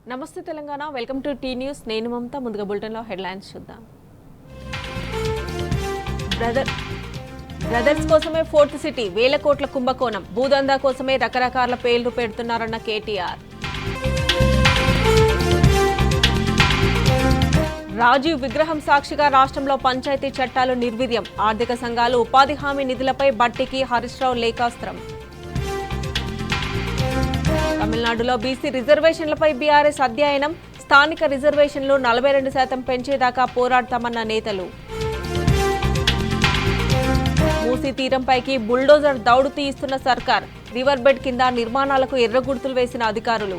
నమస్తే Telangana, welcome to T news. నేను మమత. ముందుగా బులెటిన్లో హెడ్లైన్స్ చూద్దాం. బ్రదర్స్ కోసమే ఫోర్త్ సిటీ, వేల కోట్ల కుంభకోణం, భూదందా కోసమే రకరకాల పేర్లు పెడుతున్నారన్న కేటీఆర్. రాజీవ్ విగ్రహం సాక్షిగా రాష్ట్రంలో పంచాయతీ చట్టాలు నిర్వీర్యం, ఆర్థిక సంఘాలు ఉపాధి హామీ నిధులపై బట్టికి హరీష్ రావు లేఖాస్త్రం. తమిళనాడులో బీసీ రిజర్వేషన్లపై బీఆర్ఎస్ అధ్యయనం, స్థానిక రిజర్వేషన్లు 42% పెంచేదాకా పోరాడతామన్న నేతలు. మూసీ తీరంపైకి బుల్డోజర్ దౌడు తీయిస్తున్న సర్కార్, రివర్ బెడ్ కింద నిర్మాణాలకు ఎర్రగుర్తులు వేసిన అధికారులు.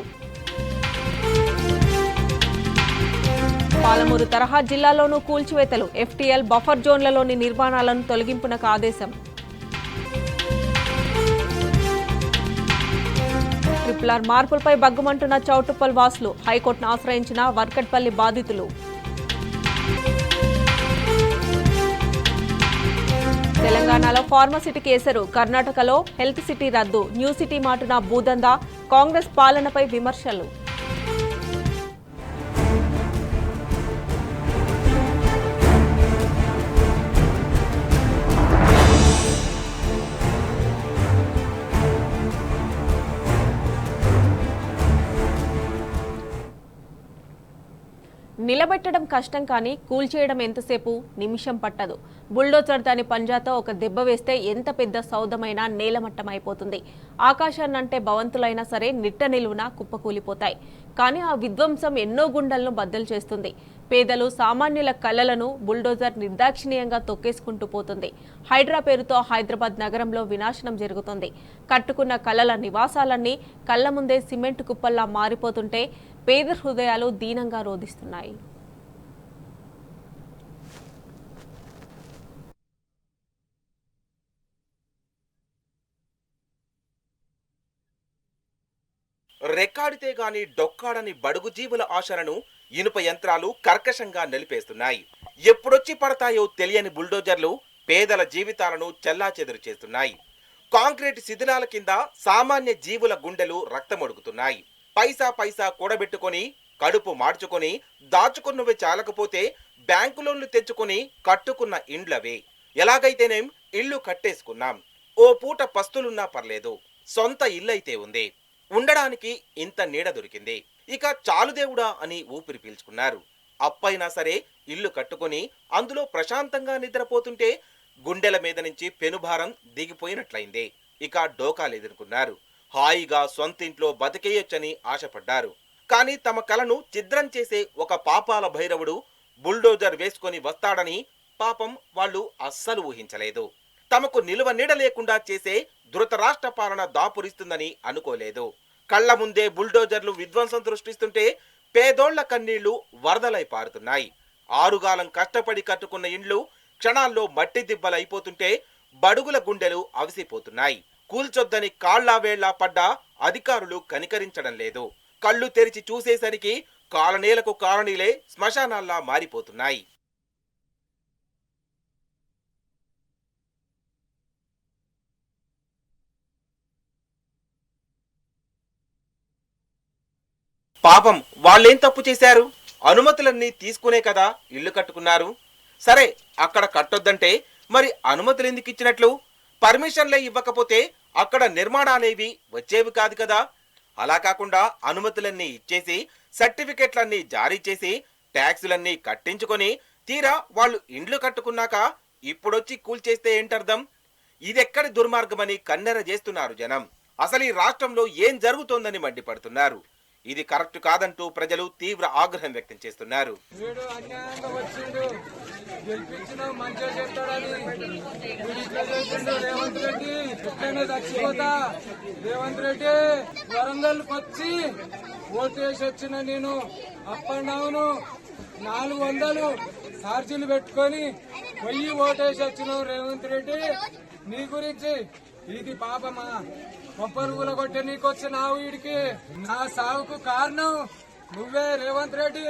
పాలమూరు తరహా జిల్లాలోనూ కూల్చివేతలు, ఎఫ్టీఎల్ బఫర్ జోన్లలోని నిర్మాణాలను తొలగింపునకు ఆదేశం. ట్రిపుల్ మార్పులపై బగ్గుమంటున్న చౌటుప్పల్ వాసులు, హైకోర్టును ఆశ్రయించిన వర్కట్పల్లి బాధితులు. తెలంగాణలో ఫార్మసిటీ కేసరు, కర్ణాటకలో హెల్త్ సిటీ రద్దు, న్యూ సిటీ మాటున భూదందా, కాంగ్రెస్ పాలనపై విమర్శలు. నిలబెట్టడం కష్టం, కానీ కూల్చేయడం ఎంతసేపు? నిమిషం పట్టదు. బుల్డోజర్ దాని పంజాతో ఒక దెబ్బ వేస్తే ఎంత పెద్ద సౌధమైనా నేలమట్టం అయిపోతుంది. ఆకాశాన్నంటే భవంతులైనా సరే నిట్ట నిలువున కుప్పకూలిపోతాయి. కానీ ఆ విధ్వంసం ఎన్నో గుండెలను బద్దలు చేస్తుంది. పేదలు సామాన్యుల కలలను బుల్డోజర్ నిర్దాక్షిణీయంగా తొక్కేసుకుంటూ పోతుంది. హైడ్రా పేరుతో హైదరాబాద్ నగరంలో వినాశనం జరుగుతుంది. కట్టుకున్న కలల నివాసాలన్నీ కళ్ల ముందే సిమెంట్ కుప్పల్లా మారిపోతుంటే పేద హృదయాలు దీనంగా రోధిస్తున్నాయి. రెక్కాడితే గాని డొక్కాడని బడుగు జీవుల ఆశలను ఇనుప యంత్రాలు కర్కశంగా నిలిపేస్తున్నాయి. ఎప్పుడొచ్చి పడతాయో తెలియని బుల్డోజర్లు పేదల జీవితాలను చెల్లాచెదురు చేస్తున్నాయి. కాంక్రీట్ శిథిలాల కింద సామాన్య జీవుల గుండెలు రక్తమొడుగుతున్నాయి. పైసా పైసా కూడబెట్టుకొని, కడుపు మార్చుకొని, దాచుకున్నవి చాలకపోతే బ్యాంకు లోన్లు తెచ్చుకొని కట్టుకున్న ఇండ్లవే. ఎలాగైతేనేం ఇల్లు కట్టేసుకున్నాం, ఓ పూట పస్తులున్నా పర్లేదు, సొంత ఇల్లైతే ఉంది, ఉండడానికి ఇంత నీడ దొరికింది, ఇక చాలు దేవుడా అని ఊపిరి పీల్చుకున్నారు. అప్పైనా సరే ఇల్లు కట్టుకొని అందులో ప్రశాంతంగా నిద్రపోతుంటే గుండెల మీద నుంచి పెనుభారం దిగిపోయినట్లయింది. ఇక డోకాలేదనుకున్నారు. హాయిగా సొంతింట్లో బతికేయొచ్చని ఆశపడ్డారు. కానీ తమ కలను ఛిద్రం చేసే ఒక పాపాల భైరవుడు బుల్డోజర్ వేసుకొని వస్తాడని పాపం వాళ్ళు అస్సలు ఊహించలేదు. తమకు నిలువ నీడ లేకుండా చేసే ధృతరాష్ట్ర పాలన దాపురిస్తుందని అనుకోలేదు. కళ్ల ముందే బుల్డోజర్లు విధ్వంసం సృష్టిస్తుంటే పేదోళ్ల కన్నీళ్లు వరదలై పారుతున్నాయి. ఆరుగాలం కష్టపడి కట్టుకున్న ఇండ్లు క్షణాల్లో మట్టి దిబ్బలైపోతుంటే బడుగుల గుండెలు అవిసిపోతున్నాయి. కూల్చొద్దని కాళ్లా వేళ్లా పడ్డా అధికారులు కనికరించడం లేదు. కళ్ళు తెరిచి చూసేసరికి కాలనీలకు కాలనీలే శ్మశానాల్లా మారిపోతున్నాయి. పాపం వాళ్ళేం తప్పు చేశారు? అనుమతులన్నీ తీసుకునే కదా ఇల్లు కట్టుకున్నారు. సరే, అక్కడ కట్టొద్దంటే మరి అనుమతులు ఎందుకు ఇచ్చినట్లు? పర్మిషన్లే ఇవ్వకపోతే అక్కడ నిర్మాణాలేవి వచ్చేవి కాదు కదా. అలా కాకుండా అనుమతులన్నీ ఇచ్చేసి, సర్టిఫికెట్లన్నీ జారీ చేసి, ట్యాక్సులన్నీ కట్టించుకొని తీరా వాళ్ళు ఇండ్లు కట్టుకున్నాక ఇప్పుడొచ్చి కూల్చేస్తే ఏంటర్థం? ఇదెక్కడి దుర్మార్గమని కన్నెర చేస్తున్నారు జనం. అసలు ఈ రాష్ట్రంలో ఏం జరుగుతోందని మండిపడుతున్నారు. ఇది కరెక్ట్ కాదంటూ ప్రజలు తీవ్ర ఆగ్రహం వ్యక్తం చేస్తున్నారు. రేవంత్ రెడ్డి వరంగల్ వచ్చి ఓటేసి వచ్చిన నేను అప్ అండ్ డౌన్ 400 ఛార్జీలు పెట్టుకొని పోయి ఓటేసి వచ్చినావు రేవంత్ రెడ్డి. నీ గురించి ఇది పాపమా? కొబ్బరుగుల కొట్టే నీకు వచ్చినావు. వీడికి నా సావుకు కారణం నువ్వే రేవంత్ రెడ్డి.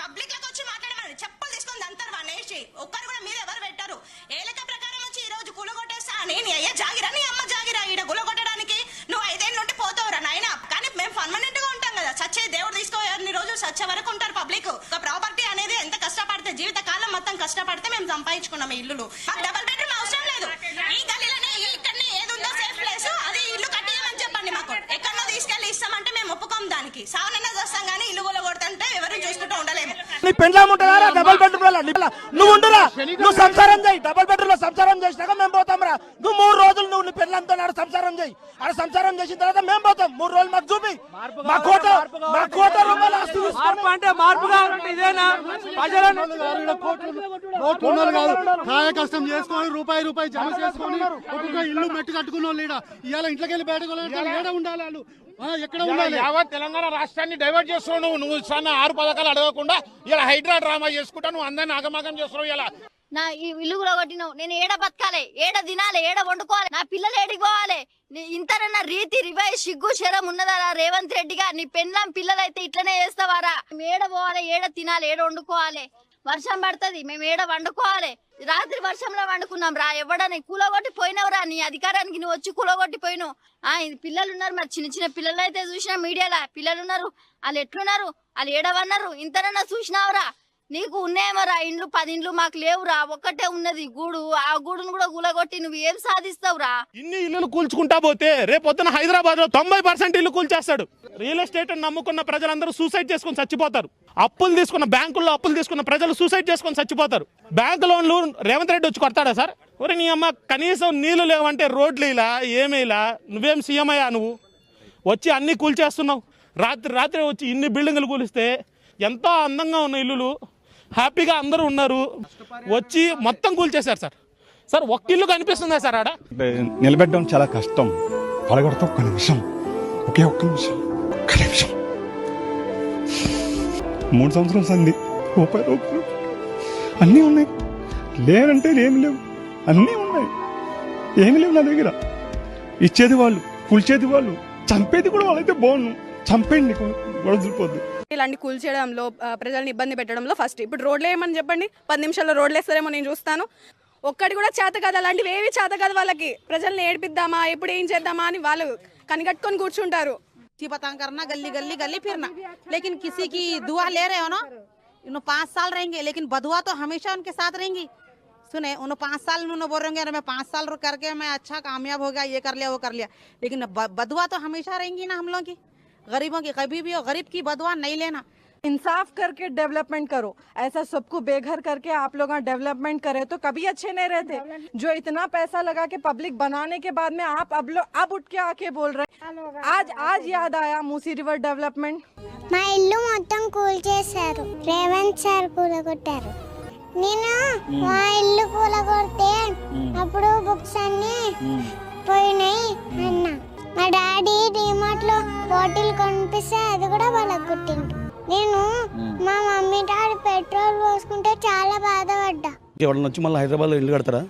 పబ్లిక్ లోకి వచ్చి మాట్లాడమని చెప్పులు తీసుకొని అంటారు వానేసి ఒక్కరు కూడా మీద ఎవరు పెట్టారు. ఏ లెక్క ప్రకారం వచ్చి ఈ రోజు కూలగొట్టేస్తా అని నీ అయ్య జాగిరా, నీ అమ్మ జాగిరా, ఈడ కూలగొట్టడానికి నువ్వు 5 ఏళ్ళ నుండి పోతావురా నాయన. కానీ మేము పర్మనెంట్ గా ఉంటాం కదా, చచ్చే దేవుడు తీసుకో రోజు సచ్చే వరకు ఉంటారు పబ్లిక్. ఒక ప్రాపర్టీ అనేది ఎంత కష్టపడితే జీవితకాలం మొత్తం కష్టపడితే మేము సంపాదించుకున్నాం ఈ ఇల్లులు. మాకు డబుల్ బెడ్రూమ్ అవసరం లేదు. ఈ గల్లీలోనే ఇక్కడనే ఏది ఉందో సేఫ్ ప్లేస్ అది ఇల్లు కట్టియమని చెప్పండి. మాకు ఎక్కడో తీసుకెళ్లి ఇస్తామంటే మేము ఒప్పుకోం. దానికి సావనన్నా చేస్తాం కానీ ఇల్లు కూడా కొడుతుంటే ఎవరు చూసుకుంటూ ఉండలేము. నీ పెండ్లాం ఉంటుందా డబుల్ బెడ్రూమ్ లో? నువ్వు ఉండరా, నువ్వు సంసారం చేయి. డబుల్ బెడ్రూమ్ లో సంసారం చేసినాక మేము పోతాం రా. నువ్వు 3 రోజులు నువ్వు నీ పెండ్లంతో ఆడ సంసారం చేయి. ఆడ సంసారం చేసిన తర్వాత మేము పోతాం. 3 రోజులు మాకు చూపి. మా కోట రూపాయలు ఆస్తి అంటే మార్పు కావాలంటే ఇదేనా? కాయ కష్టం చేసుకొని రూపాయి జమ చేసుకొని ఒక్కొక్క ఇల్లు మెట్టు కట్టుకున్న వాళ్ళు ఇవాళ ఇంట్లోకి వెళ్ళి బయటకు ఉండాలి వాళ్ళు. ఎక్కడ ఉండాలి? యావత్ తెలంగాణ రాష్ట్రాన్ని డైవర్ట్ చేస్తున్నావు. నువ్వు ఇస్తాన్న 6 పథకాలు అడగకుండా ఇలా హైడ్రా డ్రామా చేసుకుంటా నువ్వు అందరిని ఆగమాగం చేస్తున్నావు. ఇలా నా ఈ ఇల్లు కూడా కొట్టినావు. నేను ఏడ బతకాలి, ఏడ తినాలి, ఏడ వండుకోవాలి, నా పిల్లలు ఏడికి పోవాలి? ఇంతనన్నా రీతి రివాయి సిగ్గు శరం ఉన్నదారా రేవంత్ రెడ్డిగా? నీ పెళ్ళాం పిల్లలైతే ఇట్లనే చేస్తావారా? ఏడ పోవాలి, ఏడ తినాలి, ఏడ వండుకోవాలి? వర్షం పడుతుంది, మేము ఏడ వండుకోవాలి? రాత్రి వర్షంలో వండుకున్నాం రా. ఎవడని కూలగొట్టి పోయినవురా? నీ అధికారానికి నువ్వు వచ్చి కూలగొట్టి పోయినావు. ఇది పిల్లలు ఉన్నారు, మరి చిన్న చిన్న పిల్లలు అయితే చూసినా మీడియాలో పిల్లలు ఉన్నారు. వాళ్ళు ఎట్లున్నారు, వాళ్ళు ఏడవన్నారు? ఇంతనన్నా చూసినావురా? నీకు ఉన్నాయేమోరా ఇండ్లు? 10 ఇండ్లు మాకు లేవురా. ఒక్కటే ఉన్నది గూడు. ఆ గూడును కూడా కూలగొట్టి నువ్వు ఏం సాధిస్తావురా? ఇన్ని ఇల్లులు కూల్చుకుంటా పోతే రేపొద్దున హైదరాబాద్ లో 90% ఇల్లు కూల్చేస్తాడు. రియల్ ఎస్టేట్ నమ్ముకున్న ప్రజలందరూ సూసైడ్ చేసుకుని చచ్చిపోతారు. బ్యాంకుల్లో అప్పులు తీసుకున్న ప్రజలు సూసైడ్ చేసుకుని చచ్చిపోతారు. బ్యాంకు లోన్లు రేవంత్ రెడ్డి వచ్చి కొడతాడా సార్? ఒరే నీ అమ్మ, కనీసం నీళ్లు లేవంటే రోడ్లు ఇలా ఏమేలా? నువ్వేం సీఎం అయ్యా? నువ్వు వచ్చి అన్ని కూల్చేస్తున్నావు. రాత్రి వచ్చి ఇన్ని బిల్డింగులు కూలిస్తే ఎంతో అందంగా ఉన్న ఇల్లులు హ్యాపీగా అందరూ ఉన్నారు, వచ్చి మొత్తం కూల్చేశారు సార్. ఒక్క ఇల్లు కనిపిస్తుందా సార్ ఆడ? నిలబెట్టడం చాలా కష్టం. పడగొడతా ఒక్క నిమిషం, ఒకే ఒక్క నిమిషం, ఒక్క నిమిషం. 3 సంవత్సరాలు సంది రూపాయలు అన్నీ ఉన్నాయి. లేవంటే ఏమి లేవు, అన్నీ ఉన్నాయి. ఏమి లేవు నా దగ్గర. ఇచ్చేది వాళ్ళు, కూల్చేది వాళ్ళు, చంపేది కూడా వాళ్ళైతే బాగుండు. చంపేయండి, వదిలిపోద్దు. ఇలాంటి కూల్చేయడంలో ప్రజల్ని ఇబ్బంది పెట్టడంలో ఫస్ట్. ఇప్పుడు రోడ్లు ఏమని చెప్పండి, 10 నిమిషాల్లో రోడ్లు వేస్తారేమో నేను చూస్తాను. ఒక్కటి కూడా చేత కాదు, అలాంటివి ఏవి చేత కాదు వాళ్ళకి. ప్రజల్ని ఏడిపిద్దామా, ఎప్పుడు ఏం చేద్దామా అని వాళ్ళు కనిగట్టుకొని కూర్చుంటారు. पतंग करना गली गली गली फिरना, लेकिन किसी की दुआ ले रहे हो ना, उन्हें 5 साल रहेंगे, लेकिन बदुआ तो हमेशा उनके साथ रहेंगी. सुने, उन्हें 5 साल उन्होंने बोल रहे मैं 5 साल करके मैं अच्छा कामयाब हो गया, ये कर लिया वो कर लिया, लेकिन बदुआ तो हमेशा रहेंगी ना हम लोग की. गरीबों की कभी भी हो, गरीब की बदुआ नहीं लेना. इंसाफ करके डेवलपमेंट करो. ऐसा सबको बेघर करके आप लोग डेवलपमेंट करे तो कभी अच्छे नहीं रहते. जो इतना पैसा लगा के पब्लिक बनाने के बाद में आप अब उठ के आके बोल रहे. आज याद आया मूसी रिवर डेवलपमेंट. మా ఇల్లు మొత్తం కూల్చేశారు, రేవంత్ సార్ కూలగొట్టారు. నేను మా ఇల్లు కూలగొడితే అప్పుడు బుక్స్ అన్ని పోయినాయి అన్న. మా డాడీ డిమార్ట్ లో బాటిల్ కొనిపిస్తే అది కూడా వాళ్ళకి కుట్టిండు. నేను మా మమ్మీ డాడీ పెట్రోల్ పోసుకుంటే చాలా బాధపడ్డా. ఎవరన్నా వచ్చి మళ్ళీ హైదరాబాద్లో ఇల్లు కడతారా?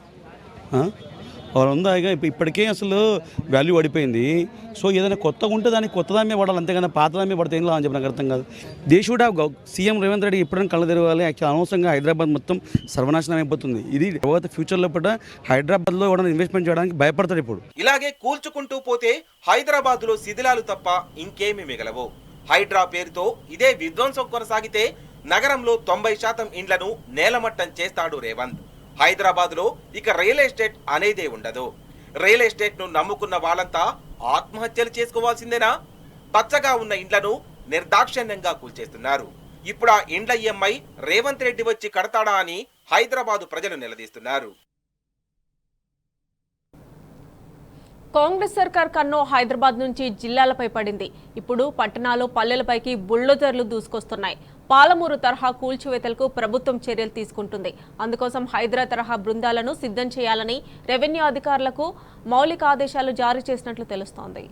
వాళ్ళు ఉందా? ఇప్పటికే అసలు వాల్యూ పడిపోయింది. సో ఏదైనా కొత్తగా ఉంటే దానికి కొత్త దాని మీద పడాలి, అంతేగాని పాత దాని మీద పడితే ఏం అని చెప్పి నాకు అర్థం కాదు. దేశుడా సీఎం రేవంత్ రెడ్డి ఎప్పుడైనా కళ్ళ తెరవాలి. యాక్చువల్ అనవసరంగా హైదరాబాద్ మొత్తం సర్వనాశనం అయిపోతుంది. ఇది తర్వాత ఫ్యూచర్లో కూడా హైదరాబాద్లో ఎవరైనా ఇన్వెస్ట్మెంట్ చేయడానికి భయపడతారు ఇప్పుడు. ఇలాగే కూల్చుకుంటూ పోతే హైదరాబాద్లో శిథిలాలు తప్ప ఇంకేమీ మిగలవు. హైడ్రా పేరుతో ఇదే విధ్వంసం కొనసాగితే నగరంలో 90% ఇండ్లను నేలమట్టం చేస్తాడు రేవంత్. హైదరాబాద్లో ఇక రియల్ ఎస్టేట్ అనేదే ఉండదు. రియల్ ఎస్టేట్ ను నమ్ముకున్న వాళ్ళంతా ఆత్మహత్యలు చేసుకోవాల్సిందేనా? పచ్చగా ఉన్న ఇండ్లను నిర్దాక్షిణ్యంగా కూల్చేస్తున్నారు. ఇప్పుడు ఆ ఇండ్ల ఈఎంఐ రేవంత్ రెడ్డి వచ్చి కడతాడా అని హైదరాబాదు ప్రజలు నిలదీస్తున్నారు. కాంగ్రెస్ సర్కార్ కన్ను హైదరాబాద్ నుంచి జిల్లాలపై పడింది. ఇప్పుడు పట్టణాలు పల్లెలపైకి బుల్డోజర్లు దూసుకొస్తున్నాయి. పాలమూరు తరహా కూల్చివేతలకు ప్రభుత్వం చర్యలు తీసుకుంటుంది. అందుకోసం హైదరాబాద్ తరహా బృందాలను సిద్ధం చేయాలని రెవెన్యూ అధికారులకు మౌలిక ఆదేశాలు జారీ చేసినట్లు తెలుస్తోంది.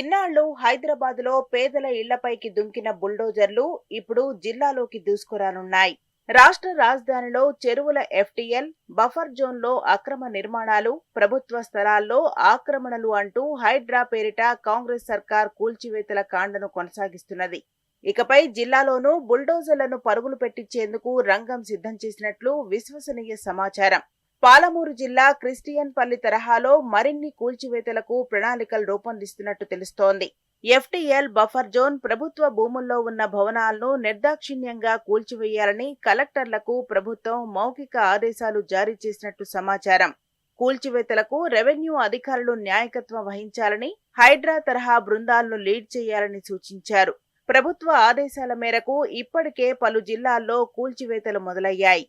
ఇన్నాళ్లు హైదరాబాద్ లో పేదల ఇళ్లపైకి దుంకిన బుల్డోజర్లు ఇప్పుడు జిల్లాలోకి దూసుకురానున్నాయి. రాష్ట్ర రాజధానిలో చెరువుల FTL, బఫర్ జోన్ లో అక్రమ నిర్మాణాలు, ప్రభుత్వ స్థలాల్లో ఆక్రమణలు అంటూ హైడ్రా పేరిట కాంగ్రెస్ సర్కార్ కూల్చివేతల కాండను కొనసాగిస్తున్నది. ఇకపై జిల్లాలోనూ బుల్డోజర్లను పరుగులు పెట్టించేందుకు రంగం సిద్ధం చేసినట్లు విశ్వసనీయ సమాచారం. పాలమూరు జిల్లా క్రిస్టియన్పల్లి తరహాలో మరిన్ని కూల్చివేతలకు ప్రణాళికలు రూపొందిస్తున్నట్టు తెలుస్తోంది. ఎఫ్టీఎల్ బఫర్ జోన్ ప్రభుత్వ భూముల్లో ఉన్న భవనాలను నిర్దాక్షిణ్యంగా కూల్చివేయాలని కలెక్టర్లకు ప్రభుత్వం మౌఖిక ఆదేశాలు జారీ చేసినట్టు సమాచారం. కూల్చివేతలకు రెవెన్యూ అధికారులు నాయకత్వం వహించాలని, హైడ్రా తరహా బృందాలను లీడ్ చేయాలని సూచించారు. ప్రభుత్వ ఆదేశాల మేరకు ఇప్పటికే పలు జిల్లాల్లో కూల్చివేతలు మొదలయ్యాయి.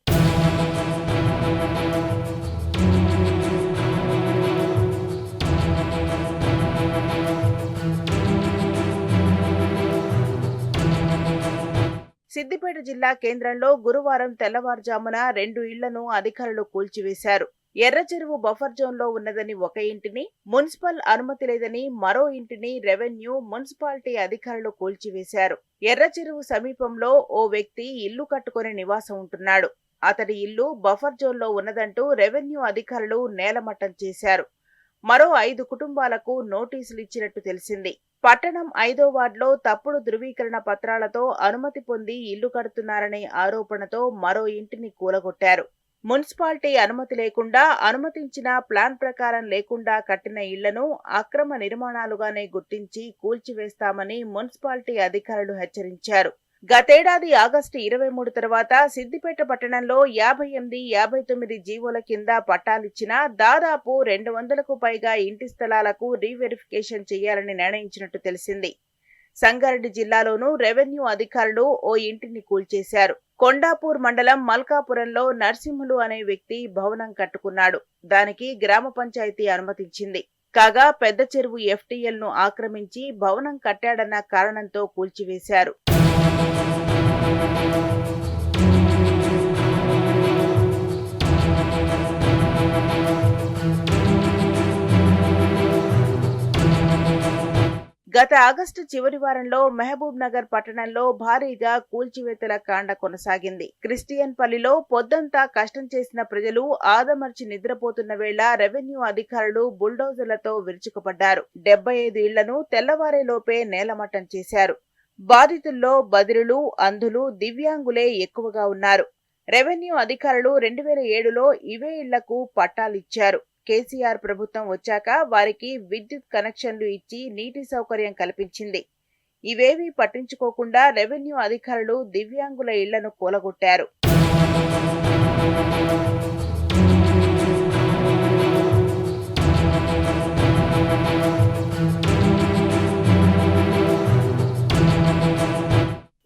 సిద్దిపేట జిల్లా కేంద్రంలో గురువారం తెల్లవారుజామున 2 ఇళ్లను అధికారులు కూల్చివేశారు. ఎర్రచెరువు బఫర్ జోన్లో ఉన్నదని ఒక ఇంటిని, మున్సిపల్ అనుమతి లేదని మరో ఇంటిని రెవెన్యూ, మున్సిపాలిటీ అధికారులు కూల్చివేశారు. ఎర్రచెరువు సమీపంలో ఓ వ్యక్తి ఇల్లు కట్టుకుని నివాసం ఉంటున్నాడు. అతడి ఇల్లు బఫర్ జోన్లో ఉన్నదంటూ రెవెన్యూ అధికారులు నేలమట్టం చేశారు. మరో 5 కుటుంబాలకు నోటీసులు ఇచ్చినట్టు తెలిసింది. పట్టణం 5వ వార్డులో తప్పుడు ధృవీకరణ పత్రాలతో అనుమతి పొంది ఇల్లు కడుతున్నారనే ఆరోపణతో మరో ఇంటిని కూలగొట్టారు. మున్సిపాలిటీ అనుమతి లేకుండా, అనుమతించిన ప్లాన్ ప్రకారం లేకుండా కట్టిన ఇళ్లను అక్రమ నిర్మాణాలుగానే గుర్తించి కూల్చివేస్తామని మున్సిపాలిటీ అధికారులు హెచ్చరించారు. గతేడాది ఆగస్టు 23 తర్వాత సిద్దిపేట పట్టణంలో 58, 59 జీవోల కింద పట్టాలిచ్చినా దాదాపు 200కు పైగా ఇంటి స్థలాలకు రీవెరిఫికేషన్ చేయాలని నిర్ణయించినట్టు తెలిసింది. సంగారెడ్డి జిల్లాలోనూ రెవెన్యూ అధికారులు ఓ ఇంటిని కూల్చేశారు. కొండాపూర్ మండలం మల్కాపురంలో నర్సింహులు అనే వ్యక్తి భవనం కట్టుకున్నాడు. దానికి గ్రామ పంచాయతీ అనుమతించింది. కాగా పెద్ద చెరువు ఎఫ్టీఎల్ ను ఆక్రమించి భవనం కట్టాడన్న కారణంతో కూల్చివేశారు. గత ఆగస్టు చివరి వారంలో మహబూబ్ నగర్ పట్టణంలో భారీగా కూల్చివేతల కాండ కొనసాగింది. క్రిస్టియన్పల్లిలో పొద్దంతా కష్టం చేసిన ప్రజలు ఆదమర్చి నిద్రపోతున్న వేళ రెవెన్యూ అధికారులు బుల్డోజర్లతో విరుచుకుపడ్డారు. 75 ఇళ్లను తెల్లవారేలోపే నేలమట్టం చేశారు. బాధితుల్లో బదిరులు, అంధులు, దివ్యాంగులే ఎక్కువగా ఉన్నారు. రెవెన్యూ అధికారులు 2007లో ఇవే ఇళ్లకు పట్టాలిచ్చారు. కేసీఆర్ ప్రభుత్వం వచ్చాక వారికి విద్యుత్ కనెక్షన్లు ఇచ్చి నీటి సౌకర్యం కల్పించింది. ఇవేవీ పట్టించుకోకుండా రెవెన్యూ అధికారులు దివ్యాంగుల ఇళ్లను కూలగొట్టారు.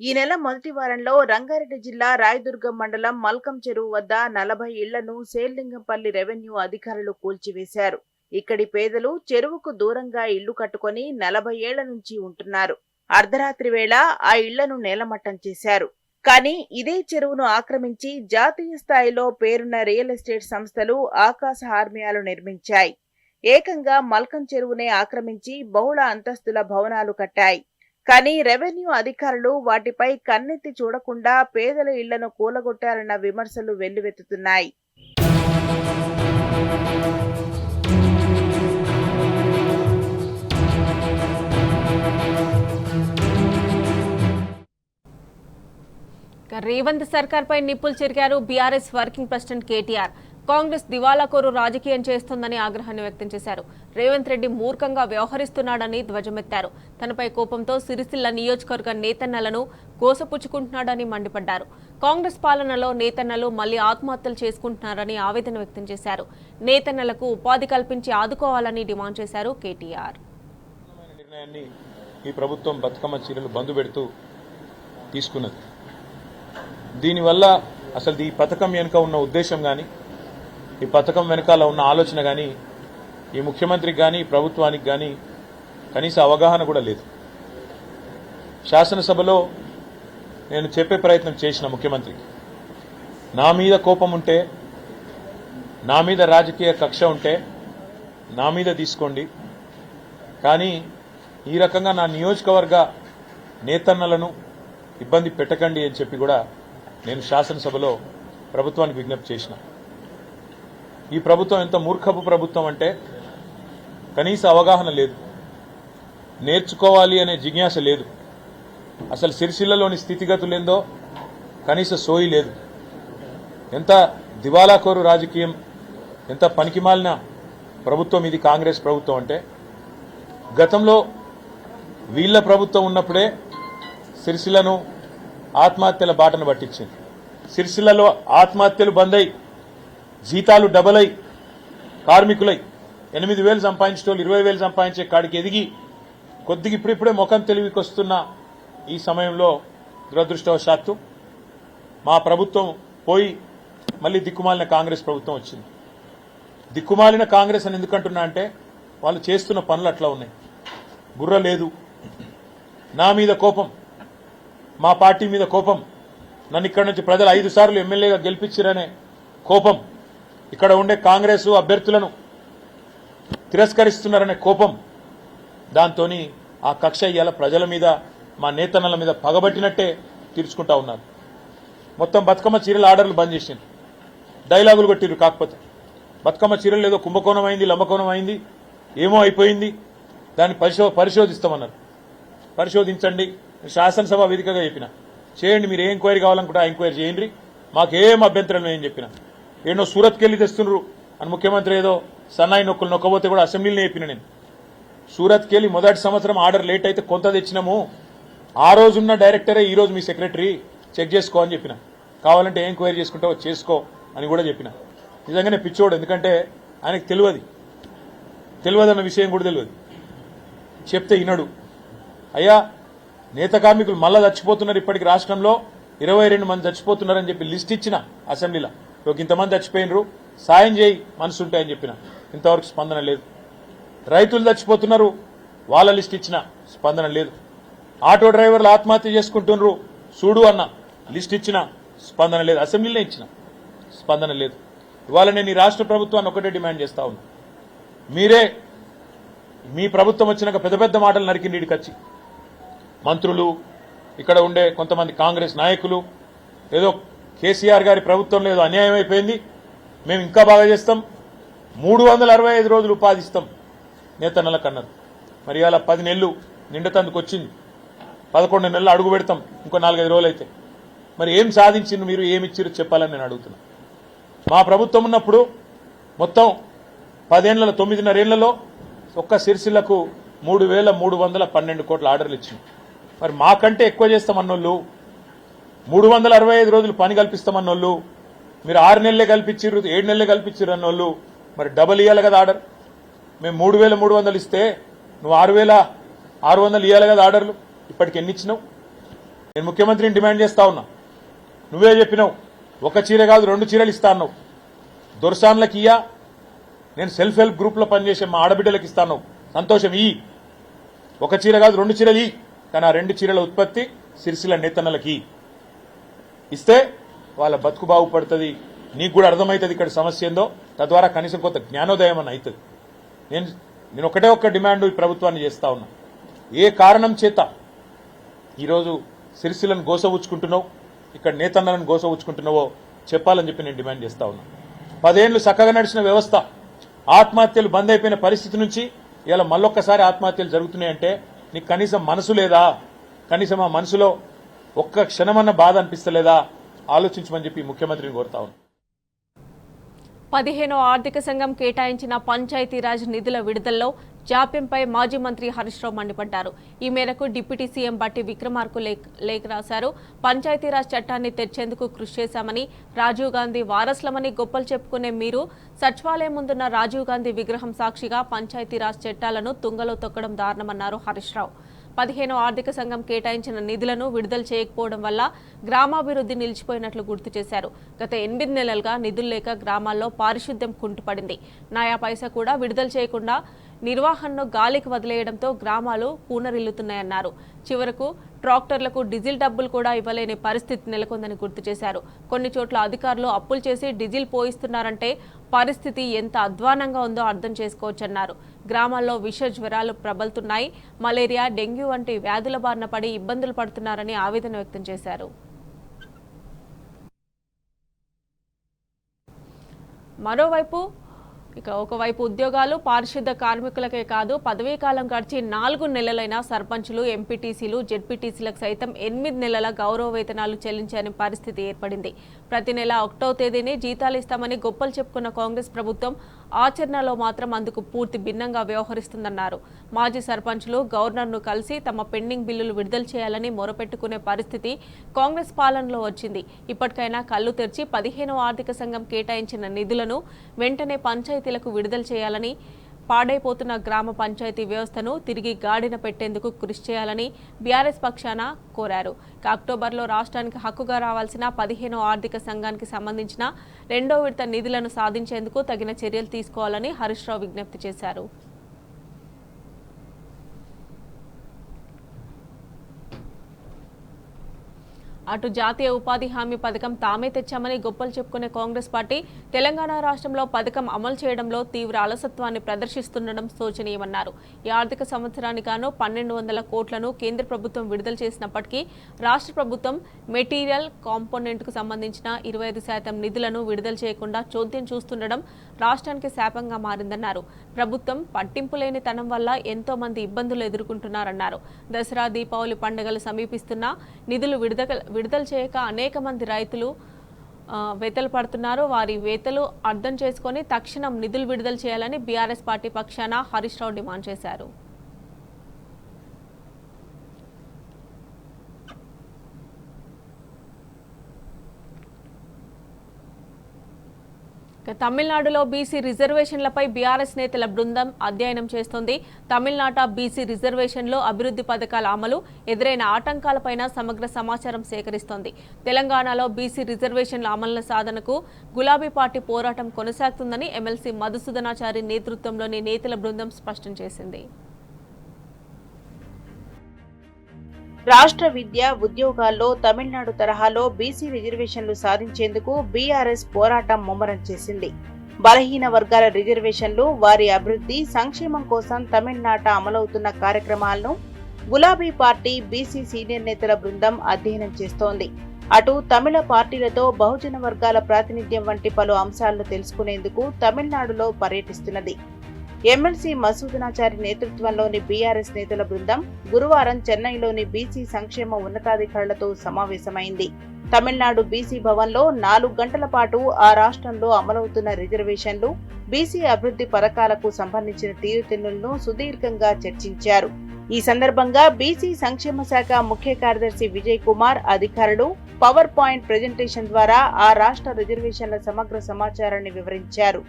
ఈ నెల మొదటి వారంలో రంగారెడ్డి జిల్లా రాయదుర్గం మండలం మల్కం చెరువు వద్ద 40 ఇళ్లను సేల్లింగంపల్లి రెవెన్యూ అధికారులు కూల్చివేశారు. ఇక్కడి పేదలు చెరువుకు దూరంగా ఇళ్లు కట్టుకుని 40 ఏళ్ల నుంచి ఉంటున్నారు. అర్ధరాత్రి వేళ ఆ ఇళ్లను నేలమట్టం చేశారు. కానీ ఇదే చెరువును ఆక్రమించి జాతీయ స్థాయిలో పేరున్న రియల్ ఎస్టేట్ సంస్థలు ఆకాశ హార్మ్యాలు నిర్మించాయి. ఏకంగా మల్కం చెరువునే ఆక్రమించి బహుళ అంతస్తుల భవనాలు కట్టాయి. కానీ రెవెన్యూ అధికారులు వాటిపై కన్నెత్తి చూడకుండా పేదల ఇళ్లను కూలగొట్టారన్న విమర్శలు వెల్లువెత్తుతున్నాయి. రేవంత్ సర్కార్పై నిప్పులు చెరిగారు బీఆర్ఎస్ వర్కింగ్ ప్రెసిడెంట్ కేటీఆర్. కాంగ్రెస్ దివాలాకోరు రాజకీయం చేస్తోందని ఆగ్రహాన్ని వ్యక్తం చేశారు. రేవంత్ రెడ్డి మూర్ఖంగా వ్యవహరిస్తున్నాడని ధ్వజమెత్తారు. తనపై కోపంతో సిరిసిల్ల నియోజకవర్గ నేతన్నలను కోసపుచ్చుకుంటున్నాడని మండిపడ్డారు. కాంగ్రెస్ పాలనలో నేతన్నలు మళ్లీ ఆత్మహత్యలు చేసుకుంటున్నారని ఆవేదన వ్యక్తం చేశారు. నేతన్నలకు ఉపాధి కల్పించి ఆదుకోవాలని డిమాండ్ చేశారు కేటీఆర్. ఈ ప్రభుత్వం బతుకమ్మ చీరలు బంద్ పెడుతూ తీసుకున్నది. దీనివల్ల అసలు ఈ పథకం వెనుక ఉన్న ఉద్దేశం కానీ, ఈ పథకం వెనకాల ఉన్న ఆలోచన కానీ ఈ ముఖ్యమంత్రికి కానీ ప్రభుత్వానికి కానీ కనీస అవగాహన కూడా లేదు. శాసనసభలో నేను చెప్పే ప్రయత్నం చేసిన ముఖ్యమంత్రికి, నా మీద కోపం ఉంటే, నా మీద రాజకీయ కక్ష ఉంటే నా మీద తీసుకోండి, కానీ ఈ రకంగా నా నియోజకవర్గ నేతన్నలను ఇబ్బంది పెట్టకండి అని చెప్పి కూడా నేను శాసనసభలో ప్రభుత్వానికి విజ్ఞప్తి చేసిన. ఈ ప్రభుత్వం ఎంత మూర్ఖపు ప్రభుత్వం అంటే కనీస అవగాహన లేదు, నేర్చుకోవాలి అనే జిజ్ఞాస లేదు. అసలు సిరిసిల్లలోని స్థితిగతులు ఏందో కనీస సోయి లేదు. ఎంత దివాలాకోరు రాజకీయం, ఎంత పనికిమాలిన ప్రభుత్వం ఇది కాంగ్రెస్ ప్రభుత్వం అంటే. గతంలో వీళ్ళ ప్రభుత్వం ఉన్నప్పుడే సిరిసిల్లను ఆత్మహత్యల బాటను పట్టించింది. సిరిసిల్లలో ఆత్మహత్యలు బంద్ అయి, జీతాలు డబల్ అయి, కార్మికులై 8,000 సంపాదించే వాళ్ళు 20,000 సంపాదించే కాడికి ఎదిగి కొద్దిగా ఇప్పుడిప్పుడే ముఖం తెలివికి వస్తున్న ఈ సమయంలో దురదృష్టవశాత్తు మా ప్రభుత్వం పోయి మళ్ళీ దిక్కుమాలిన కాంగ్రెస్ ప్రభుత్వం వచ్చింది. దిక్కుమాలిన కాంగ్రెస్ అని ఎందుకంటున్నా అంటే వాళ్ళు చేస్తున్న పనులు అట్లా ఉన్నాయి. బుర్ర లేదు, నా మీద కోపం, మా పార్టీ మీద కోపం, నన్ను ఇక్కడ నుంచి ప్రజలు 5 సార్లు ఎమ్మెల్యేగా గెలిపించారనే కోపం, ఇక్కడ ఉండే కాంగ్రెస్ అభ్యర్థులను తిరస్కరిస్తున్నారనే కోపం, దాంతో ఆ కక్ష ఇవాళ ప్రజల మీద, మా నేతన్నల మీద పగబట్టినట్టే తీర్చుకుంటా ఉన్నారు. మొత్తం బతుకమ్మ చీరల ఆర్డర్లు బంద్ చేసిండ్రు, డైలాగులు కొట్టిర్రు. కాకపోతే బతుకమ్మ చీరలు ఏదో కుంభకోణం అయింది, లంబకోణం అయింది, ఏమో అయిపోయింది, దాన్ని పరిశోధిస్తామన్నారు. పరిశోధించండి, శాసనసభ వేదికగా చెప్పిన చేయండి, మీరు ఏ ఎంక్వైరీ కావాలనుకుంటే ఆ ఎంక్వైరీ చేయండి, మాకేం అభ్యంతరం లేదని చెప్పిన. ఏదో సూరత్కి వెళ్ళి తెస్తున్నారు అని ముఖ్యమంత్రి ఏదో సన్నాయి నొక్కులు నొక్కబోతే కూడా అసెంబ్లీలో చెప్పిన. నేను సూరత్కి వెళ్ళి మొదటి సంవత్సరం ఆర్డర్ లేట్ అయితే కొంత తెచ్చినాము, ఆ రోజున్న డైరెక్టరే ఈ రోజు మీ సెక్రటరీ చెక్ చేసుకో అని చెప్పిన. కావాలంటే ఏ ఎంక్వైరీ చేసుకుంటావో చేసుకో అని కూడా చెప్పిన. నిజంగానే పిచ్చోడు, ఎందుకంటే ఆయనకు తెలియదన్న విషయం కూడా తెలియదు. చెప్తే వినడు. అయ్యా నేత కార్మికులు మళ్ళా చచ్చిపోతున్నారు, ఇప్పటికి రాష్ట్రంలో 22 మంది చచ్చిపోతున్నారని చెప్పి లిస్ట్ ఇచ్చిన అసెంబ్లీలో. ఇంతమంది చచ్చిపోయినరు, సాయం చేయి మనసు ఉంటాయని చెప్పిన. ఇంతవరకు స్పందన లేదు. రైతులు చచ్చిపోతున్నారు, వాళ్ళ లిస్ట్ ఇచ్చిన, స్పందన లేదు. ఆటో డ్రైవర్లు ఆత్మహత్య చేసుకుంటున్నారు, చూడు అన్న, లిస్ట్ ఇచ్చిన, స్పందన లేదు. అసెంబ్లీలో ఇచ్చిన, స్పందన లేదు. ఇవాళ నేను ఈ రాష్ట్ర ప్రభుత్వాన్ని ఒకటే డిమాండ్ చేస్తా ఉన్నా, మీరే మీ ప్రభుత్వం వచ్చినాక పెద్ద పెద్ద మాటలు నరికిండి ఇడికొచ్చి. మంత్రులు, ఇక్కడ ఉండే కొంతమంది కాంగ్రెస్ నాయకులు ఏదో కేసీఆర్ గారి ప్రభుత్వంలో ఏదో అన్యాయం అయిపోయింది, మేము ఇంకా బాగా చేస్తాం, 365 రోజులు ఉపాధి ఇస్తాం నేతన్నలకు అన్నారు. మరి ఇవాళ 10 నెలలు నిండతందుకు వచ్చింది, 11 నెలలు అడుగు పెడతాం ఇంకో 4-5 రోజులు అయితే. మరి ఏం సాధించింది మీరు, ఏమిచ్చిరు చెప్పాలని నేను అడుగుతున్నా. మా ప్రభుత్వం ఉన్నప్పుడు మొత్తం 9.5 ఏళ్లలో ఒక్క సిరిసిల్లకు 3,312 కోట్ల ఆర్డర్లు ఇచ్చింది. మరి మాకంటే ఎక్కువ చేస్తామన్నోళ్ళు, 365 రోజులు పని కల్పిస్తామన్నోళ్ళు, మీరు 6 నెలలే కల్పించారు, 7 నెలలే కల్పించారు అన్నోళ్ళు మరి డబల్ ఇవ్వాలి కదా ఆర్డర్. మేము 3,300 ఇస్తే నువ్వు 6,600 ఇవ్వాలి కదా ఆర్డర్లు. ఇప్పటికి ఎన్ని ఇచ్చినావు? నేను ముఖ్యమంత్రిని డిమాండ్ చేస్తా ఉన్నా, నువ్వే చెప్పినావు ఒక చీర కాదు 2 చీరలు ఇస్తా అన్నావు. దొరసాన్లకు ఇయ్యా, నేను సెల్ఫ్ హెల్ప్ గ్రూప్లో పనిచేసే మా ఆడబిడ్డలకు ఇస్తాను, సంతోషం ఇయ్యి. ఒక చీర కాదు 2 చీరలు ఇయ్యి, కానీ ఆ 2 చీరల ఉత్పత్తి సిరిసిల్ల నేతన్నలకి ఇస్తే వాళ్ళ బతుకు బాగుపడుతుంది, నీకు కూడా అర్థమవుతుంది ఇక్కడ సమస్య ఏందో, తద్వారా కనీసం కొంత జ్ఞానోదయం అని అవుతుంది. నేను ఒకటే ఒక్క డిమాండ్ ఈ ప్రభుత్వాన్ని చేస్తా ఉన్నా, ఏ కారణం చేత ఈరోజు సిరిసిల్లను గోసవుచ్చుకుంటున్నావు, ఇక్కడ నేతన్నలను గోసవుచ్చుకుంటున్నావో చెప్పాలని చెప్పి నేను డిమాండ్ చేస్తా ఉన్నా. 10 ఏళ్లు చక్కగా నడిచిన వ్యవస్థ ఆత్మహత్యలు బంద్ అయిపోయిన పరిస్థితి నుంచి ఇలా మళ్ళొక్కసారి ఆత్మహత్యలు జరుగుతున్నాయంటే నీకు కనీసం మనసు లేదా? కనీసం ఆ మనసులో ఒక్క క్షణమన్న బాధ అనిపిస్తలేదా? ఆలోచించమని చెప్పి ముఖ్యమంత్రిని కోరుతా ఉన్నా. 15వ ఆర్థిక సంఘం కేటాయించిన పంచాయతీరాజ్ నిధుల విడుదలలో జాప్యంపై మాజీ మంత్రి హరీష్ రావు మండిపడ్డారు. ఈ మేరకు డిప్యూటీ సీఎం బట్టి విక్రమార్కు లేఖ రాశారు. పంచాయతీరాజ్ చట్టాన్ని తెచ్చేందుకు కృషి చేశామని, రాజీవ్ గాంధీ వారసులమని గొప్పలు చెప్పుకునే మీరు సచివాలయం ముందున్న రాజీవ్ గాంధీ విగ్రహం సాక్షిగా పంచాయతీరాజ్ చట్టాలను తుంగలో తొక్కడం దారుణమన్నారు హరీష్ రావు. 15వ ఆర్థిక సంఘం కేటాయించిన నిధులను విడుదల చేయకపోవడం వల్ల గ్రామాభివృద్ధి నిలిచిపోయినట్లు గుర్తు చేశారు. గత 8 నెలలుగా నిధులు లేక గ్రామాల్లో పారిశుద్ధ్యం కుంటుపడింది. నయా పైసా కూడా విడుదల చేయకుండా నిర్వహణను గాలికి వదిలేయడంతో గ్రామాలు కూనరిల్లుతున్నాయన్నారు. చివరకు ట్రాక్టర్లకు డీజిల్ డబ్బులు కూడా ఇవ్వలేని పరిస్థితి నెలకొందని గుర్తు చేశారు. కొన్ని చోట్ల అధికారులు అప్పులు చేసి డీజిల్ పోయిస్తున్నారంటే పరిస్థితి ఎంత అధ్వానంగా ఉందో అర్థం చేసుకోవచ్చన్నారు. గ్రామాల్లో విష జ్వరాలు ప్రబలుతున్నాయి, మలేరియా, డెంగ్యూ వంటి వ్యాధుల బారిన పడి ఇబ్బందులు పడుతున్నారని ఆవేదన వ్యక్తం చేశారు. మరోవైపు ఇక ఒకవైపు ఉద్యోగాలు పారిశుద్ధ కార్మికులకే కాదు పదవీ కాలం గడిచి 4 నెలలైన సర్పంచులు, ఎంపీటీసీలు, జెడ్పీటీసీలకు సైతం 8 నెలల గౌరవ వేతనాలు చెల్లించని పరిస్థితి ఏర్పడింది. ప్రతి నెల 1వ తేదీనే జీతాలు ఇస్తామని గొప్పలు చెప్పుకున్న కాంగ్రెస్ ప్రభుత్వం ఆచరణలో మాత్రం అందుకు పూర్తి భిన్నంగా వ్యవహరిస్తుందన్నారు. మాజీ సర్పంచులు గవర్నర్ను కలిసి తమ పెండింగ్ బిల్లులు విడుదల చేయాలని మొరపెట్టుకునే పరిస్థితి కాంగ్రెస్ పాలనలో వచ్చింది. ఇప్పటికైనా కళ్లు తెరిచి 15వ ఆర్థిక సంఘం కేటాయించిన నిధులను వెంటనే పంచాయతీలకు విడుదల చేయాలని, పాడైపోతున్న గ్రామ పంచాయతీ వ్యవస్థను తిరిగి గాడిన పెట్టేందుకు కృషి చేయాలని బీఆర్ఎస్ పక్షాన కోరారు. అక్టోబర్లో రాష్ట్రానికి హక్కుగా రావాల్సిన 15వ ఆర్థిక సంఘానికి సంబంధించిన 2వ విడత నిధులను సాధించేందుకు తగిన చర్యలు తీసుకోవాలని హరీష్ రావు విజ్ఞప్తి చేశారు. అటు జాతీయ ఉపాధి హామీ పథకం తామే తెచ్చామని గొప్పలు చెప్పుకునే కాంగ్రెస్ పార్టీ తెలంగాణ రాష్ట్రంలో పథకం అమలు చేయడంలో తీవ్ర అలసత్వాన్ని ప్రదర్శిస్తుండడం శోచనీయమన్నారు. ఈ ఆర్థిక సంవత్సరానికి గాను 1200 కోట్లను కేంద్ర ప్రభుత్వం విడుదల చేసినప్పటికీ రాష్ట్ర ప్రభుత్వం మెటీరియల్ కాంపోనెంట్కు సంబంధించిన 25% నిధులను విడుదల చేయకుండా చోద్యం చూస్తుండడం రాష్ట్రానికి శాపంగా మారిందన్నారు. ప్రభుత్వం పట్టింపు లేని తనం వల్ల ఎంతో మంది ఇబ్బందులు ఎదుర్కొంటున్నారన్నారు. దసరా, దీపావళి పండుగలు సమీపిస్తున్నా నిధులు విడుదల చేయక అనేక మంది రైతులు వేతలు పడుతున్నారు. వారి వేతలు అర్థం చేసుకొని తక్షణం నిధులు విడుదల చేయాలని బీఆర్ఎస్ పార్టీ పక్షాన హరీష్ రావు డిమాండ్ చేశారు. తమిళనాడులో బీసీ రిజర్వేషన్లపై బీఆర్ఎస్ నేతల బృందం అధ్యయనం చేస్తోంది. తమిళనాట బీసీ రిజర్వేషన్లో అభివృద్ధి పథకాల అమలు, ఎదురైన ఆటంకాలపైన సమగ్ర సమాచారం సేకరిస్తోంది. తెలంగాణలో బీసీ రిజర్వేషన్ల అమలు సాధనకు గులాబీ పార్టీ పోరాటం కొనసాగుతుందని ఎమ్మెల్సీ మధుసూదనాచారి నేతృత్వంలోని నేతల బృందం స్పష్టం చేసింది. రాష్ట్ర విద్య, ఉద్యోగాల్లో తమిళనాడు తరహాలో బీసీ రిజర్వేషన్లు సాధించేందుకు బీఆర్ఎస్ పోరాటం ముమ్మరం చేసింది. బలహీన వర్గాల రిజర్వేషన్లు, వారి అభివృద్ధి, సంక్షేమం కోసం తమిళనాట అమలవుతున్న కార్యక్రమాలను గులాబీ పార్టీ బీసీ సీనియర్ నేతల బృందం అధ్యయనం చేస్తోంది. అటు తమిళ పార్టీలతో బహుజన వర్గాల ప్రాతినిధ్యం వంటి పలు అంశాలను తెలుసుకునేందుకు తమిళనాడులో పర్యటిస్తున్నది. ఎమ్మెల్సీ మధుసూదనాచారి నేతృత్వంలోని బీఆర్ఎస్ నేతల బృందం గురువారం చెన్నైలోని బీసీ సంక్షేమ ఉన్నతాధికారులతో సమావేశమైంది. తమిళనాడు బీసీ భవన్లో 4 గంటల పాటు ఆ రాష్ట్రంలో అమలవుతున్న రిజర్వేషన్లు, బీసీ అభివృద్ధి పథకాలకు సంబంధించిన తీరుతెన్నులను సుదీర్ఘంగా చర్చించారు. ఈ సందర్భంగా బీసీ సంక్షేమ శాఖ ముఖ్య కార్యదర్శి విజయ్ కుమార్ అధికారులు పవర్ పాయింట్ ప్రెజెంటేషన్ ద్వారా ఆ రాష్ట్ర రిజర్వేషన్ల సమగ్ర సమాచారాన్ని వివరించారు.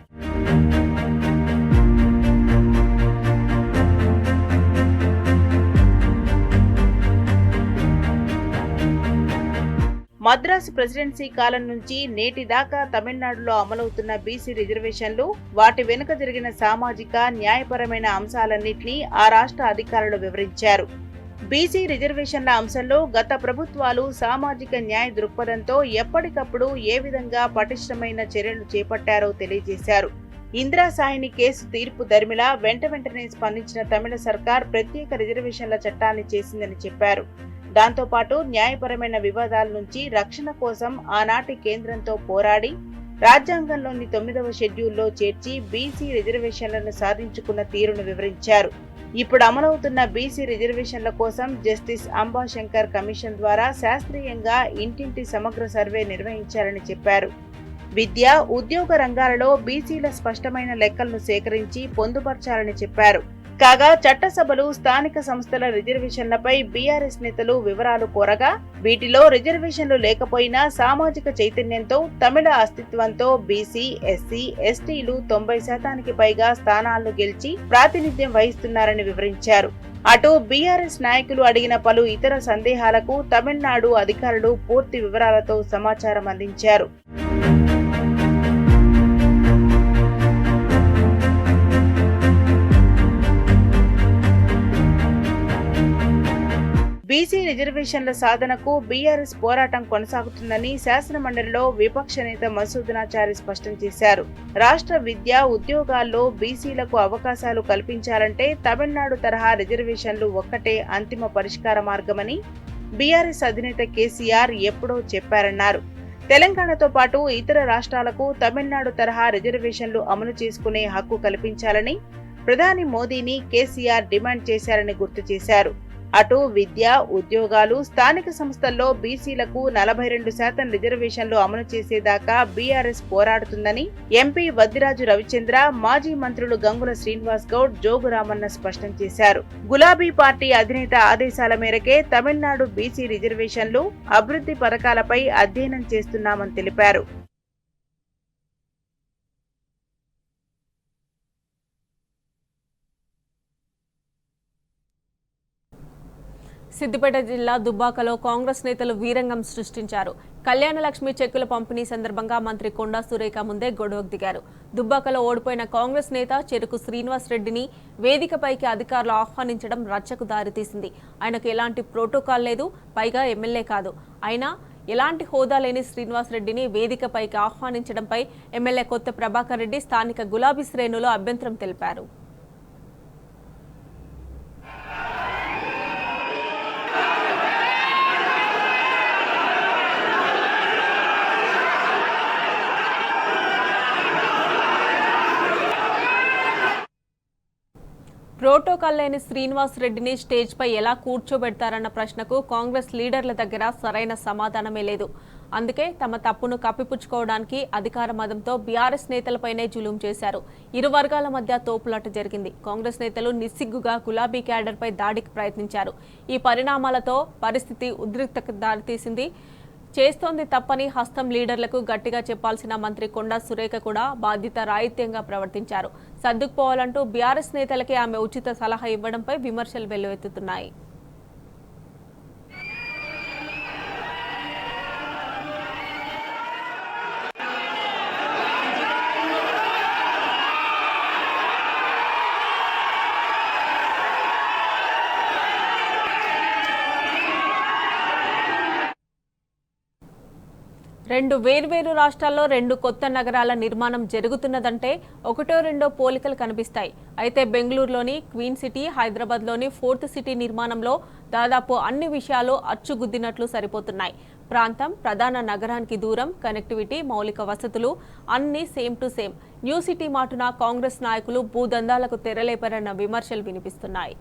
మద్రాసు ప్రెసిడెన్సీ కాలం నుంచి నేటి దాకా తమిళనాడులో అమలవుతున్న బీసీ రిజర్వేషన్లు, వాటి వెనుక జరిగిన సామాజిక, న్యాయపరమైన అంశాలన్నింటినీ ఆ రాష్ట్ర అధికారులు వివరించారు. బీసీ రిజర్వేషన్ల అంశంలో గత ప్రభుత్వాలు సామాజిక న్యాయ దృక్పథంతో ఎప్పటికప్పుడు ఏ విధంగా పటిష్టమైన చర్యలు చేపట్టారో తెలియజేశారు. ఇందిరా సాహిని కేసు తీర్పు దరిమిలా వెంటనే స్పందించిన తమిళ సర్కార్ ప్రత్యేక రిజర్వేషన్ల చట్టాన్ని చేసిందని చెప్పారు. దాంతోపాటు న్యాయపరమైన వివాదాల నుంచి రక్షణ కోసం ఆనాటి కేంద్రంతో పోరాడి రాజ్యాంగంలోని 9వ షెడ్యూల్లో చేర్చి బీసీ రిజర్వేషన్లను సాధించుకున్న తీరును వివరించారు. ఇప్పుడు అమలవుతున్న బీసీ రిజర్వేషన్ల కోసం జస్టిస్ అంబాశంకర్ కమిషన్ ద్వారా శాస్త్రీయంగా ఇంటింటి సమగ్ర సర్వే నిర్వహించారని చెప్పారు. విద్య, ఉద్యోగ రంగాలలో బీసీల స్పష్టమైన లెక్కలను సేకరించి పొందుపర్చాలని చెప్పారు. కాగా చట్టసభలు, స్థానిక సంస్థల రిజర్వేషన్లపై బీఆర్ఎస్ నేతలు వివరాలు కోరగా వీటిలో రిజర్వేషన్లు లేకపోయినా సామాజిక చైతన్యంతో, తమిళ అస్తిత్వంతో బీసీ, ఎస్సీ, ఎస్టీలు 90% పైగా స్థానాలను గెలిచి ప్రాతినిధ్యం వహిస్తున్నారని వివరించారు. అటు బీఆర్ఎస్ నాయకులు అడిగిన పలు ఇతర సందేహాలకు తమిళనాడు అధికారులు పూర్తి వివరాలతో సమాచారం అందించారు. బీసీ రిజర్వేషన్ల సాధనకు బీఆర్ఎస్ పోరాటం కొనసాగుతుందని శాసనమండలిలో విపక్ష నేత మధుసూదనాచారి స్పష్టం చేశారు. రాష్ట్ర విద్య, ఉద్యోగాల్లో బీసీలకు అవకాశాలు కల్పించాలంటే తమిళనాడు తరహా రిజర్వేషన్లు ఒక్కటే అంతిమ పరిష్కార మార్గమని బీఆర్ఎస్ అధినేత కేసీఆర్ ఎప్పుడో చెప్పారన్నారు. తెలంగాణతో పాటు ఇతర రాష్ట్రాలకు తమిళనాడు తరహా రిజర్వేషన్లు అమలు చేసుకునే హక్కు కల్పించాలని ప్రధాని మోదీని కేసీఆర్ డిమాండ్ చేశారని గుర్తు చేశారు. అటు విద్య, ఉద్యోగాలు, స్థానిక సంస్థల్లో బీసీలకు 42% రిజర్వేషన్లు అమలు చేసేదాకా బీఆర్ఎస్ పోరాడుతుందని ఎంపీ వద్దిరాజు రవిచంద్ర, మాజీ మంత్రులు గంగుల శ్రీనివాస్ గౌడ్, జోగు రామన్న స్పష్టం చేశారు. గులాబీ పార్టీ అధినేత ఆదేశాల మేరకే తమిళనాడు బీసీ రిజర్వేషన్లు, అభివృద్ధి పథకాలపై అధ్యయనం చేస్తున్నామని తెలిపారు. సిద్దిపేట జిల్లా దుబ్బాకలో కాంగ్రెస్ నేతలు వీరంగం సృష్టించారు. కళ్యాణలక్ష్మి చెక్కుల పంపిణీ సందర్భంగా మంత్రి కొండా సురేఖ ముందే గొడవకు దిగారు. దుబ్బాకలో ఓడిపోయిన కాంగ్రెస్ నేత చెరుకు శ్రీనివాస్ రెడ్డిని వేదికపైకి అధికారులు ఆహ్వానించడం రచ్చకు దారితీసింది. ఆయనకు ఎలాంటి ప్రోటోకాల్ లేదు, పైగా ఎమ్మెల్యే కాదు. అయినా ఎలాంటి హోదా లేని శ్రీనివాస్ రెడ్డిని వేదికపైకి ఆహ్వానించడంపై ఎమ్మెల్యే కొత్త ప్రభాకర్ రెడ్డి, స్థానిక గులాబీ శ్రేణులు అభ్యంతరం తెలిపారు. ప్రోటోకాల్ లేని శ్రీనివాస్ రెడ్డిని స్టేజ్ పై ఎలా కూర్చోబెడతారన్న ప్రశ్నకు కాంగ్రెస్ లీడర్ల దగ్గర సరైన సమాధానమే లేదు. అందుకే తమ తప్పును కప్పిపుచ్చుకోవడానికి అధికార మదంతో బీఆర్ఎస్ నేతలపైనే జులుం చేశారు. ఇరు వర్గాల మధ్య తోపులాట జరిగింది. కాంగ్రెస్ నేతలు నిస్సిగ్గుగా గులాబీ క్యాడర్పై దాడికి ప్రయత్నించారు. ఈ పరిణామాలతో పరిస్థితి ఉద్రిక్తతకు దారితీసింది. చేస్తోంది తప్పని హస్తం లీడర్లకు గట్టిగా చెప్పాల్సిన మంత్రి కొండా సురేఖ కూడా బాధ్యత రాహిత్యంగా ప్రవర్తించారు. సర్దుకుపోవాలంటూ బీఆర్ఎస్ నేతలకే ఆమె ఉచిత సలహా ఇవ్వడంపై విమర్శలు వెల్లువెత్తుతున్నాయి. రెండు వేర్వేరు రాష్ట్రాల్లో రెండు కొత్త నగరాల నిర్మాణం జరుగుతున్నదంటే ఒకటో రెండో పోలికలు కనిపిస్తాయి. అయితే బెంగళూరులోని క్వీన్ సిటీ, హైదరాబాద్లోని ఫోర్త్ సిటీ నిర్మాణంలో దాదాపు అన్ని విషయాలు అచ్చుగుద్దినట్లు సరిపోతున్నాయి. ప్రాంతం, ప్రధాన నగరానికి దూరం, కనెక్టివిటీ, మౌలిక వసతులు అన్నీ same to same. New city మాటున కాంగ్రెస్ నాయకులు భూదందాలకు తెరలేపారన్న విమర్శలు వినిపిస్తున్నాయి.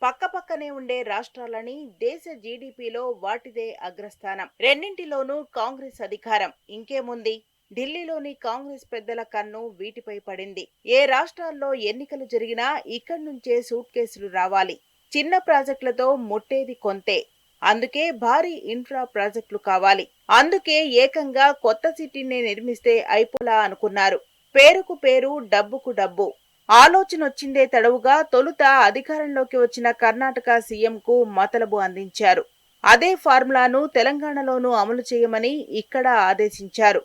పక్కపక్కనే ఉండే రాష్ట్రాలని దేశ జీడీపీలో వాటిదే అగ్రస్థానం. రెండింటిలోనూ కాంగ్రెస్ అధికారం. ఇంకేముంది, ఢిల్లీలోని కాంగ్రెస్ పెద్దల కన్ను వీటిపై పడింది. ఏ రాష్ట్రాల్లో ఎన్నికలు జరిగినా ఇక్కడి నుంచే సూట్ కేసులు రావాలి. చిన్న ప్రాజెక్టులతో ముట్టేది కొంతే. అందుకే భారీ ఇన్ఫ్రా ప్రాజెక్టులు కావాలి. అందుకే ఏకంగా కొత్త సిటీని నిర్మిస్తే అయిపోలా అనుకున్నారు. పేరుకు పేరు, డబ్బుకు డబ్బు. ఆలోచనొచ్చిందే తడవుగా తొలుత అధికారంలోకి వచ్చిన కర్ణాటక సీఎంకు మతలబు అందించారు. అదే ఫార్ములాను తెలంగాణలోనూ అమలు చేయమని ఇక్కడ ఆదేశించారు.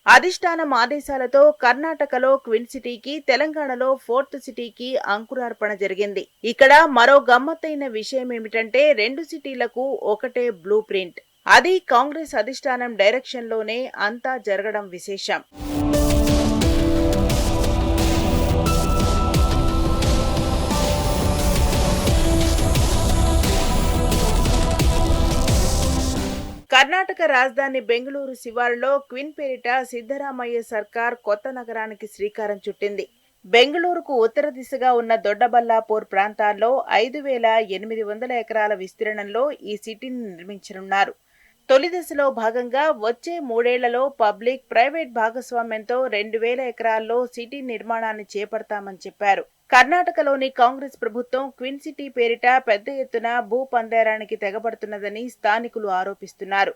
అధిష్టానం ఆదేశాలతో కర్ణాటకలో క్విన్ సిటీకి, తెలంగాణలో ఫోర్త్ సిటీకి అంకురార్పణ జరిగింది. ఇక్కడ మరో గమ్మత్తైన విషయం ఏమిటంటే రెండు సిటీలకు ఒకటే బ్లూ ప్రింట్. అది కాంగ్రెస్ అధిష్టానం డైరెక్షన్లోనే అంతా జరగడం విశేషం. కర్ణాటక రాజధాని బెంగళూరు శివారులో క్విన్ పేరిట సిద్ధరామయ్య సర్కార్ కొత్త నగరానికి శ్రీకారం చుట్టింది. బెంగళూరుకు ఉత్తర దిశగా ఉన్న దొడ్డబల్లాపూర్ ప్రాంతాల్లో 5,800 ఎకరాల విస్తీర్ణంలో ఈ సిటీని నిర్మించనున్నారు. తొలి దశలో భాగంగా వచ్చే 3 ఏళ్లలో పబ్లిక్ ప్రైవేట్ భాగస్వామ్యంతో 2,000 ఎకరాల్లో సిటీ నిర్మాణాన్ని చేపడతామని చెప్పారు. కర్ణాటకలోని కాంగ్రెస్ ప్రభుత్వం క్విన్ సిటీ పేరిట పెద్ద ఎత్తున భూ పందేరానికి తెగబడుతున్నదని స్థానికులు ఆరోపిస్తున్నారు.